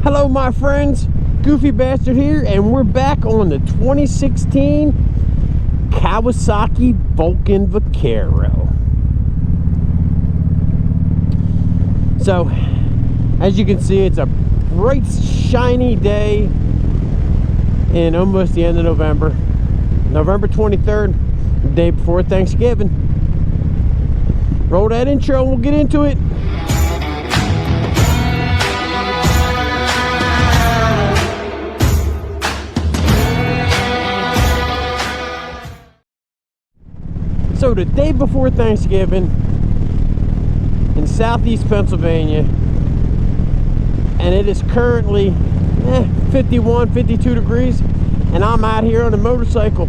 Hello my friends, Goofy Bastard here, and we're back on the 2016 Kawasaki Vulcan Vaquero. So, as you can see, it's a bright, shiny day in almost the end of November. November 23rd, the day before Thanksgiving. Roll that intro and we'll get into it. So the day before Thanksgiving in southeast Pennsylvania, and it is currently 51, 52 degrees, and I'm out here on a motorcycle.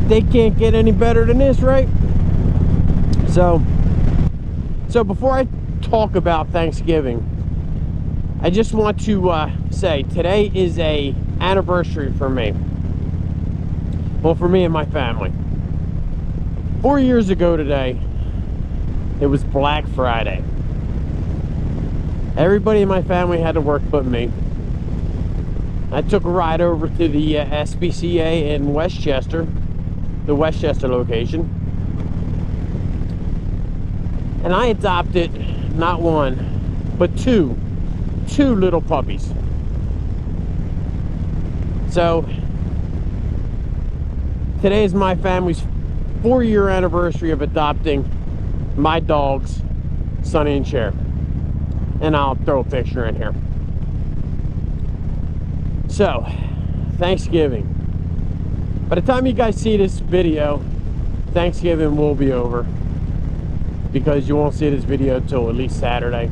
They can't get any better than this, right? So before I talk about Thanksgiving, I just want to say today is a anniversary for me. Well, for me and my family. 4 years ago today, it was Black Friday. Everybody in my family had to work but me. I took a ride over to the SPCA in Westchester, the Westchester location, and I adopted not one, but two little puppies. So today is my family's 4-year anniversary of adopting my dogs, Sonny and Cher. And I'll throw a picture in here. So, Thanksgiving. By the time you guys see this video, Thanksgiving will be over, because you won't see this video till at least Saturday,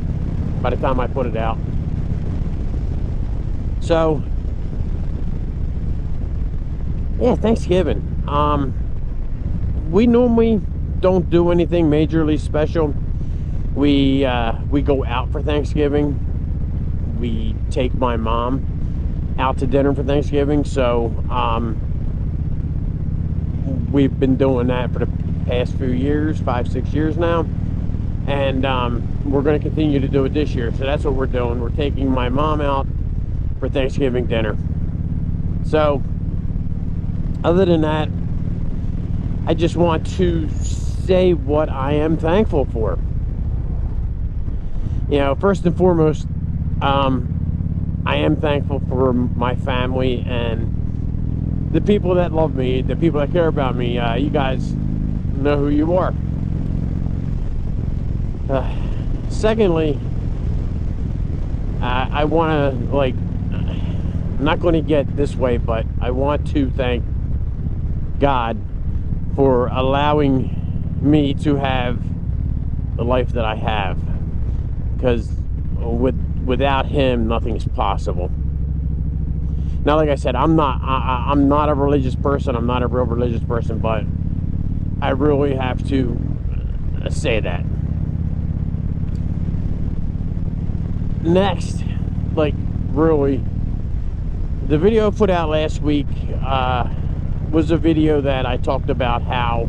by the time I put it out. So, yeah, Thanksgiving. We normally don't do anything majorly special. We go out for Thanksgiving. We take my mom out to dinner for Thanksgiving. So we've been doing that for the past few years, 5-6 years now, and we're going to continue to do it this year. So that's what we're doing. We're taking my mom out for Thanksgiving dinner. So other than that, I just want to say what I am thankful for. You know, first and foremost, I am thankful for my family and the people that love me, the people that care about me. You guys know who you are. Secondly, I want to, I'm not going to get this way, but I want to thank God for allowing me to have the life that I have, because without him nothing's possible. Now, like I said, I'm not a religious person. I'm not a real religious person, but I really have to say that. Next, really, the video I put out last week was a video that I talked about how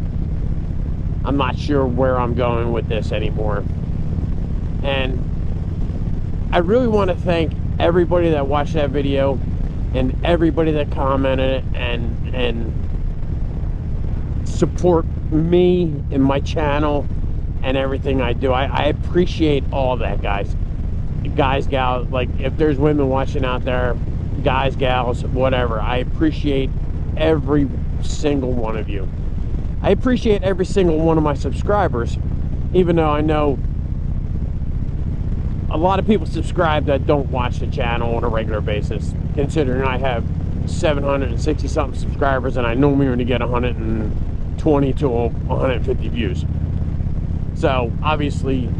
I'm not sure where I'm going with this anymore. And I really want to thank everybody that watched that video and everybody that commented and support me and my channel and everything I do. I appreciate all that, guys, gals. If there's women watching out there, guys, gals, whatever, I appreciate every single one of you. I appreciate every single one of my subscribers, even though I know a lot of people subscribe that don't watch the channel on a regular basis, considering I have 760 something subscribers and I normally only get 120 to 150 views. So obviously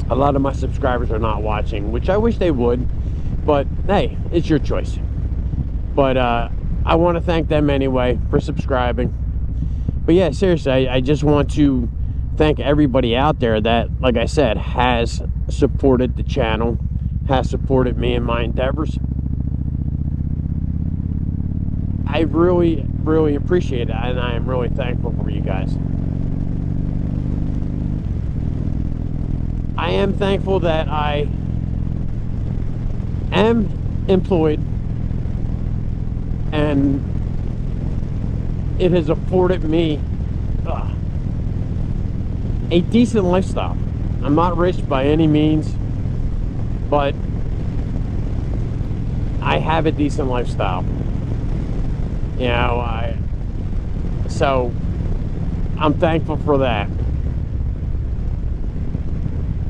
a lot of my subscribers are not watching, which I wish they would, but hey, it's your choice. But I want to thank them anyway for subscribing. But yeah, seriously, I just want to thank everybody out there that, like I said, has supported the channel, has supported me in my endeavors. I really, really appreciate it, and I am really thankful for you guys. I am thankful that I am employed, and it has afforded me a decent lifestyle. I'm not rich by any means, but I have a decent lifestyle. You know, so I'm thankful for that.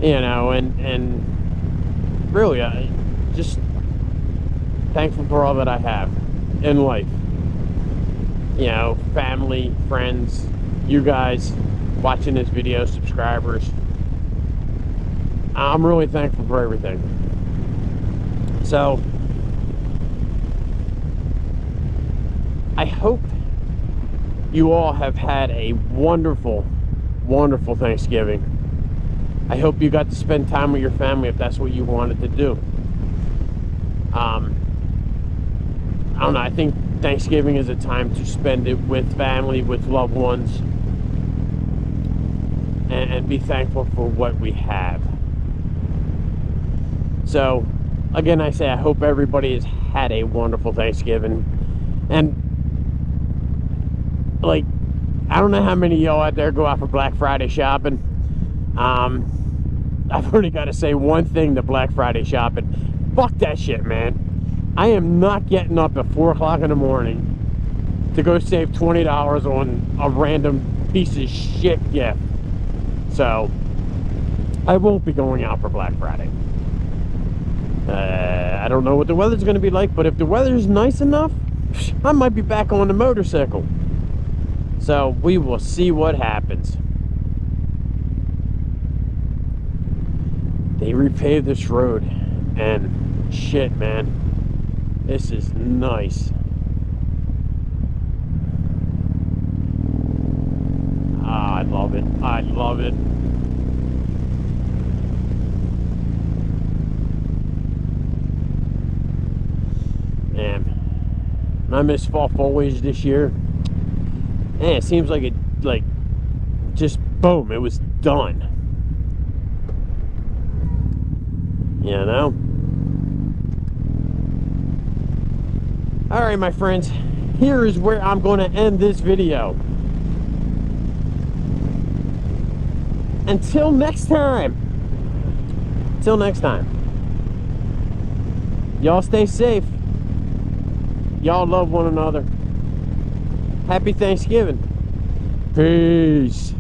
You know, and really, I just thankful for all that I have in life. You know, family, friends, you guys watching this video, subscribers. I'm really thankful for everything. So I hope you all have had a wonderful, wonderful Thanksgiving. I hope you got to spend time with your family if that's what you wanted to do. I don't know, I think Thanksgiving is a time to spend it with family, with loved ones, and be thankful for what we have. So, again, I say I hope everybody has had a wonderful Thanksgiving. And, like, I don't know how many of y'all out there go out for Black Friday shopping. I've only got to say one thing to Black Friday shopping. Fuck that shit, man. I am not getting up at 4 o'clock in the morning to go save $20 on a random piece of shit gift. So, I won't be going out for Black Friday. I don't know what the weather's going to be like, but if the weather's nice enough, I might be back on the motorcycle. So, we will see what happens. They repaved this road, and shit, man. This is nice. Ah, I love it. I love it. Man, I miss fall foliage this year. And it seems like it, like, just boom, it was done. You know? Alright, my friends, here is where I'm going to end this video. Until next time. Until next time. Y'all stay safe. Y'all love one another. Happy Thanksgiving. Peace.